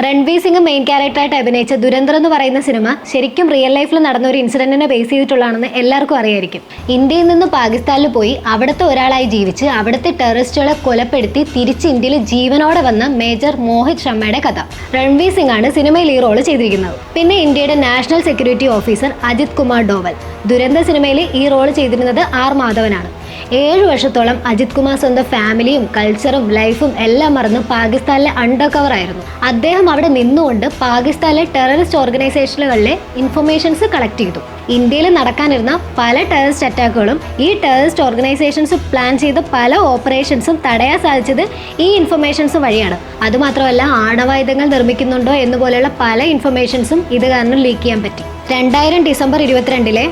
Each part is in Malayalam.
രൺവീർ സിംഗ് മെയിൻ ക്യാരക്ടറായിട്ട് അഭിനയിച്ച ദുരന്തർ എന്ന് പറയുന്ന സിനിമ ശരിക്കും റിയൽ ലൈഫിൽ നടന്ന ഒരു ഇൻസിഡന്റിനെ ബേസ് ചെയ്തിട്ടുള്ളതാണെന്ന് എല്ലാവർക്കും അറിയായിരിക്കും. ഇന്ത്യയിൽ നിന്ന് പാകിസ്ഥാനിൽ പോയി അവിടുത്തെ ഒരാളായി ജീവിച്ച് അവിടുത്തെ ടെററിസ്റ്റുകളെ കൊലപ്പെടുത്തി തിരിച്ച് ഇന്ത്യയിൽ ജീവനോടെ വന്ന മേജർ മോഹിത് ശർമ്മയുടെ കഥ. രൺവീർ സിംഗ് ആണ് സിനിമയിൽ ഈ റോള് ചെയ്തിരിക്കുന്നത്. പിന്നെ ഇന്ത്യയുടെ national security officer Ajit Kumar Doval. ദുരന്ത സിനിമയിൽ ഈ റോള് ചെയ്തിരുന്നത് ആർ മാധവനാണ്. 7 വർഷത്തോളം അജിത് കുമാർ സ്വന്തം ഫാമിലിയും കൾച്ചറും ലൈഫും എല്ലാം മറന്ന് പാകിസ്ഥാനിലെ അണ്ടർ കവർ ആയിരുന്നു. അദ്ദേഹം അവിടെ നിന്നുകൊണ്ട് പാകിസ്ഥാനിലെ ടെററിസ്റ്റ് ഓർഗനൈസേഷനുകളിലെ ഇൻഫർമേഷൻസ് കളക്ട് ചെയ്തു. ഇന്ത്യയിൽ നടക്കാനിരുന്ന പല ടെററിസ്റ്റ് അറ്റാക്കുകളും ഈ ടെററിസ്റ്റ് ഓർഗനൈസേഷൻസ് പ്ലാൻ ചെയ്ത പല ഓപ്പറേഷൻസും തടയാൻ സാധിച്ചത് ഈ ഇൻഫർമേഷൻസ് വഴിയാണ്. അതുമാത്രമല്ല, ആണവായുധങ്ങൾ നിർമ്മിക്കുന്നുണ്ടോ എന്നുപോലെയുള്ള പല ഇൻഫർമേഷൻസും ഇത് കാരണം ലീക്ക് ചെയ്യാൻ പറ്റി. 2000 ഡിസംബർ 22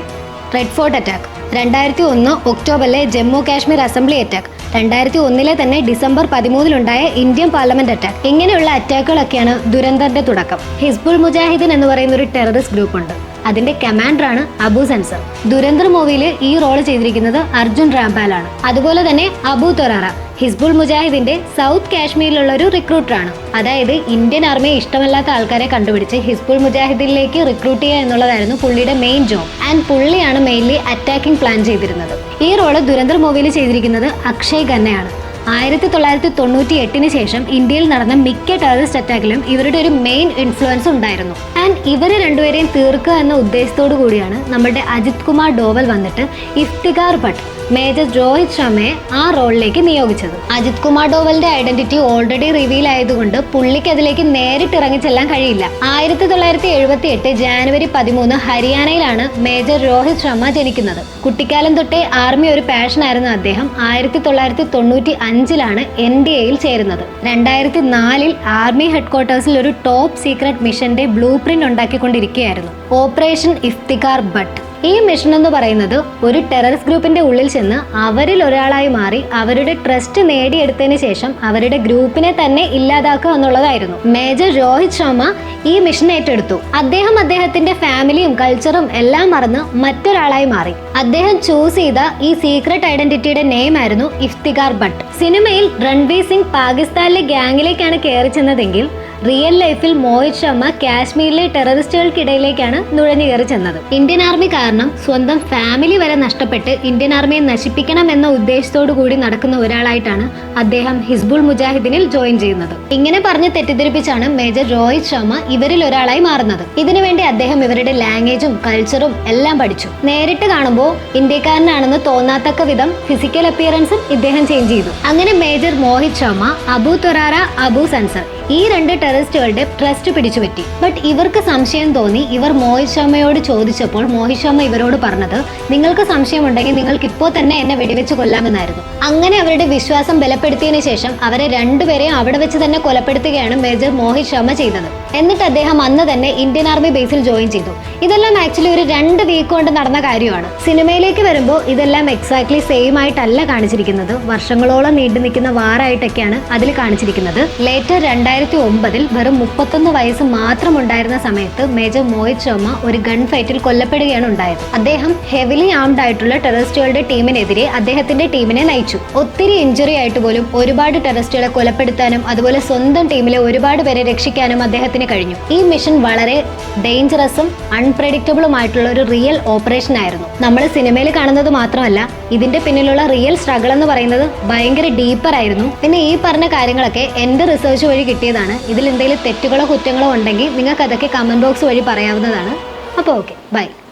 റെഡ് ഫോർട്ട് അറ്റാക്ക്, 2001 ഒക്ടോബറിലെ ജമ്മു കാശ്മീർ അസംബ്ലി അറ്റാക്ക്, 2001 തന്നെ ഡിസംബർ 13 ഇന്ത്യൻ പാർലമെന്റ് അറ്റാക്ക്. ഇങ്ങനെയുള്ള അറ്റാക്കുകളൊക്കെയാണ് ദുരന്തന്റെ തുടക്കം. ഹിസ്ബുൾ മുജാഹിദ്ദീൻ എന്ന് പറയുന്ന ഒരു ടെററിസ്റ്റ് ഗ്രൂപ്പ് ഉണ്ട്. അതിന്റെ കമാൻഡറാണ് അബു സൻസർ. ദുരന്തർ മൂവിയിൽ ഈ റോൾ ചെയ്തിരിക്കുന്നത് അർജുൻ രാംപാൽ ആണ്. അതുപോലെ തന്നെ അബു തൊറാറ ഹിസ്ബുൾ മുജാഹിദിന്റെ സൗത്ത് കാശ്മീരിലുള്ള ഒരു റിക്രൂട്ടറാണ്. അതായത് ഇന്ത്യൻ ആർമിയെ ഇഷ്ടമല്ലാത്ത ആൾക്കാരെ കണ്ടുപിടിച്ച് ഹിസ്ബുൾ മുജാഹിദിലേക്ക് റിക്രൂട്ട് ചെയ്യുക എന്നുള്ളതായിരുന്നു പുള്ളിയുടെ മെയിൻ ജോബ്. ആൻഡ് പുള്ളിയാണ് മെയിൻലി അറ്റാക്കിംഗ് പ്ലാൻ ചെയ്തിരുന്നത്. ഈ റോള് ദുരന്തർ മൂവിയിൽ ചെയ്തിരിക്കുന്നത് അക്ഷയ് ഖന്നയാണ്. 1998 ശേഷം ഇന്ത്യയിൽ നടന്ന മിക്ക ടെററിസ്റ്റ് അറ്റാക്കിലും ഇവരുടെ ഒരു മെയിൻ ഇൻഫ്ലുവൻസ് ഉണ്ടായിരുന്നു. ആൻഡ് ഇവരെ രണ്ടുപേരെയും തീർക്കുക എന്ന ഉദ്ദേശത്തോടു കൂടിയാണ് നമ്മുടെ അജിത് കുമാർ ഡോവൽ വന്നിട്ട് ഇഫ്തിഖാർ ഭട്ട് മേജർ രോഹിത് ശർമ്മയെ ആ റോളിലേക്ക് നിയോഗിച്ചത്. അജിത് കുമാർ ഡോവലിന്റെ ഐഡന്റിറ്റി ഓൾറെഡി റിവീൽ ആയതുകൊണ്ട് പുള്ളിക്ക് അതിലേക്ക് നേരിട്ട് ഇറങ്ങിച്ചെല്ലാൻ കഴിയില്ല. 1978 ജാനുവരി 13 ഹരിയാനയിലാണ് മേജർ രോഹിത് ശർമ്മ ജനിക്കുന്നത്. കുട്ടിക്കാലം തൊട്ടേ ആർമി ഒരു പാഷൻ ആയിരുന്ന അദ്ദേഹം 1995 NDAയിൽ ചേരുന്നത്. 2004 ആർമി ഹെഡ്ക്വാർട്ടേഴ്സിൽ ഒരു ടോപ്പ് സീക്രട്ട് മിഷന്റെ ബ്ലൂ പ്രിന്റ് ഉണ്ടാക്കിക്കൊണ്ടിരിക്കുകയായിരുന്നു, ഓപ്പറേഷൻ ഇഫ്തിഖാർ ഭട്ട്. ഈ മിഷൻ എന്ന് പറയുന്നത് ഒരു ടെററിസ്റ്റ് ഗ്രൂപ്പിന്റെ ഉള്ളിൽ ചെന്ന് അവരിൽ ഒരാളായി മാറി അവരുടെ ട്രസ്റ്റ് നേടിയെടുത്തതിന് ശേഷം അവരുടെ ഗ്രൂപ്പിനെ തന്നെ ഇല്ലാതാക്കുക എന്നുള്ളതായിരുന്നു. മേജർ രോഹിത് ശർമ്മ ഈ മിഷൻ ഏറ്റെടുത്തു. അദ്ദേഹത്തിന്റെ ഫാമിലിയും കൾച്ചറും എല്ലാം മറന്ന് മറ്റൊരാളായി മാറി. അദ്ദേഹം ചൂസ് ചെയ്ത ഈ സീക്രട്ട് ഐഡന്റിറ്റിയുടെ നെയിം ആയിരുന്നു ഇഫ്തിഖാർ ഭട്ട്. സിനിമയിൽ രൺവീർ സിംഗ് പാകിസ്ഥാനിലെ ഗ്യാങ്ങിലേക്കാണ് കയറി ചെന്നതെങ്കിൽ റിയൽ ലൈഫിൽ മോഹിത് ശർമ്മ കാശ്മീരിലെ ടെററിസ്റ്റുകൾക്കിടയിലേക്കാണ് നുഴഞ്ഞു കയറി ചെന്നത്. ഇന്ത്യൻ ആർമി കാരണം സ്വന്തം ഫാമിലി വരെ നഷ്ടപ്പെട്ട് ഇന്ത്യൻ ആർമിയെ നശിപ്പിക്കണം എന്ന ഉദ്ദേശത്തോടു കൂടി നടക്കുന്ന ഒരാളായിട്ടാണ് അദ്ദേഹം ഹിസ്ബുൾ മുജാഹിദ്ദീനിൽ ജോയിൻ ചെയ്യുന്നത്. ഇങ്ങനെ പറഞ്ഞ് തെറ്റിദ്ധരിപ്പിച്ചാണ് മേജർ രോഹിത് ശർമ്മ ഇവരിൽ ഒരാളായി മാറുന്നത്. ഇതിനുവേണ്ടി അദ്ദേഹം ഇവരുടെ ലാംഗ്വേജും കൾച്ചറും എല്ലാം പഠിച്ചു. നേരിട്ട് കാണുമ്പോൾ ഇന്ത്യക്കാരനാണെന്ന് തോന്നാത്തക്ക വിധം ഫിസിക്കൽ അപ്പിയറൻസും ഇദ്ദേഹം ചേഞ്ച് ചെയ്തു. അങ്ങനെ മേജർ മോഹിത് ശർമ്മ, അബു തൊറാറ, അബു സൻസർ ഈ 2 ടെററിസ്റ്റുകളുടെ ട്രസ്റ്റ് പിടിച്ചുപറ്റി. ബട്ട് ഇവർക്ക് സംശയം തോന്നി. ഇവർ മോഹിത് ശർമ്മയോട് ചോദിച്ചപ്പോൾ മോഹിത് ശർമ്മ ഇവരോട് പറഞ്ഞത്, നിങ്ങൾക്ക് സംശയമുണ്ടെങ്കിൽ നിങ്ങൾക്ക് ഇപ്പോൾ തന്നെ എന്നെ വെടിവെച്ച് കൊല്ലാമെന്നായിരുന്നു. അങ്ങനെ അവരുടെ വിശ്വാസം ബലപ്പെടുത്തിയതിനു ശേഷം അവരെ രണ്ടുപേരെയും അവിടെ വെച്ച് തന്നെ കൊലപ്പെടുത്തുകയാണ് മേജർ മോഹിത് ശർമ്മ ചെയ്തത്. എന്നിട്ട് അദ്ദേഹം അന്ന് തന്നെ ഇന്ത്യൻ ആർമി ബേസിൽ ജോയിൻ ചെയ്തു. ഇതെല്ലാം ആക്ച്വലി ഒരു 2 വീക്ക് കൊണ്ട് നടന്ന കാര്യമാണ്. സിനിമയിലേക്ക് വരുമ്പോൾ ഇതെല്ലാം എക്സാക്ട്ലി സെയിം ആയിട്ടല്ല കാണിച്ചിരിക്കുന്നത്. വർഷങ്ങളോളം നീണ്ടു നിൽക്കുന്ന വാറായിട്ടൊക്കെയാണ് അതിൽ കാണിച്ചിരിക്കുന്നത്. ലേറ്റർ 2009 വെറും 31 വയസ്സ് മാത്രം ഉണ്ടായിരുന്ന സമയത്ത് മേജർ മോഹിത് ശർമ്മ ഒരു ഗൺ ഫൈറ്റിൽ കൊല്ലപ്പെടുകയാണ് ഉണ്ടായത്. അദ്ദേഹം ഹെവിലി ആംഡ് ആയിട്ടുള്ള ടെററിസ്റ്റുകളുടെ ടീമിനെതിരെ അദ്ദേഹത്തിന്റെ ടീമിനെ നയിച്ചു. ഒത്തിരി ഇഞ്ചുറി ആയിട്ട് പോലും ഒരുപാട് ടെററിസ്റ്റുകളെ കൊലപ്പെടുത്താനും അതുപോലെ സ്വന്തം ടീമിലെ ഒരുപാട് പേരെ രക്ഷിക്കാനും അദ്ദേഹത്തിന് കഴിഞ്ഞു. ഈ മിഷൻ വളരെ ഡേഞ്ചറസും അൺപ്രെഡിക്റ്റബിളുമായിട്ടുള്ള ഒരു റിയൽ ഓപ്പറേഷൻ ആയിരുന്നു. നമ്മൾ സിനിമയിൽ കാണുന്നത് മാത്രമല്ല, ഇതിന്റെ പിന്നിലുള്ള റിയൽ സ്ട്രഗിൾ എന്ന് പറയുന്നത് ഭയങ്കര ഡീപ്പർ ആയിരുന്നു. പിന്നെ ഈ പറഞ്ഞ കാര്യങ്ങളൊക്കെ എന്റെ റിസർച്ച് വഴി കിട്ടിയതാണ്. ഇതിൽ എന്തെങ്കിലും തെറ്റുകളോ കുറ്റങ്ങളോ ഉണ്ടെങ്കിൽ നിങ്ങൾക്ക് അതൊക്കെ കമന്റ് ബോക്സ് വഴി പറയാവുന്നതാണ്. അപ്പോൾ ഓക്കെ, ബൈ.